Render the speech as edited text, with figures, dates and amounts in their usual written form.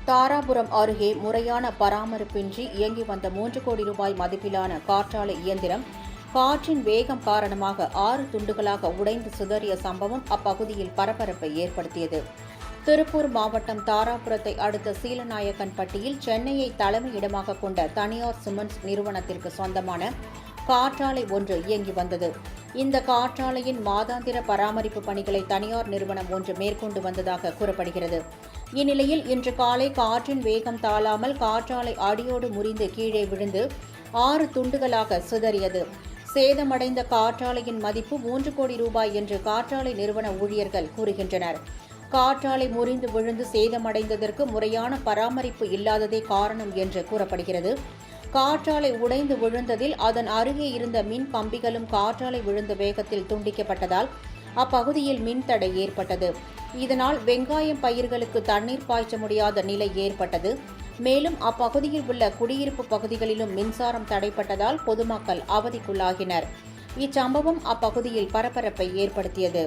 தாராபுரம் அருகே முறையான பராமரிப்பின்றி இயங்கி வந்த 3 கோடி ரூபாய் மதிப்பிலான காற்றாலை இயந்திரம் காற்றின் வேகம் காரணமாக 6 துண்டுகளாக உடைந்து சிதறிய சம்பவம் அப்பகுதியில் பரபரப்பை ஏற்படுத்தியது. திருப்பூர் மாவட்டம் தாராபுரத்தை அடுத்த சீலநாயக்கன்பட்டியில் சென்னையை தலைமையிடமாக கொண்ட தனியார் சிமெண்ட்ஸ் நிறுவனத்திற்கு சொந்தமான காற்றாலை ஒன்று இயங்கி வந்தது. இந்த காற்றாலையின் மாதாந்திர பராமரிப்பு பணிகளை தனியார் நிறுவனம் ஒன்று மேற்கொண்டு வந்ததாக கூறப்படுகிறது. இந்நிலையில் இன்று காலை காற்றின் வேகம் தாழாமல் காற்றாலை அடியோடு முறிந்து கீழே விழுந்து 6 துண்டுகளாக சிதறியது. சேதமடைந்த காற்றாலையின் மதிப்பு 3 கோடி ரூபாய் என்று காற்றாலை நிறுவன ஊழியர்கள் கூறுகின்றனர். காற்றாலை முறிந்து விழுந்து சேதமடைந்ததற்கு முறையான பராமரிப்பு இல்லாததே காரணம் என்று கூறப்படுகிறது. காற்றாலை உடைந்து விழுந்ததில் அதன் அருகே இருந்த மின் கம்பிகளும் காற்றாலை விழுந்த வேகத்தில் துண்டிக்கப்பட்டதால் அப்பகுதியில் மின்தடை ஏற்பட்டது. இதனால் வெங்காயம் பயிர்களுக்கு தண்ணீர் பாய்ச்ச முடியாத நிலை ஏற்பட்டது. மேலும் அப்பகுதியில் உள்ள குடியிருப்பு பகுதிகளிலும் மின்சாரம் தடைப்பட்டதால் பொதுமக்கள் அவதிக்குள்ளாகினர். இச்சம்பவம் அப்பகுதியில் பரபரப்பை ஏற்படுத்தியது.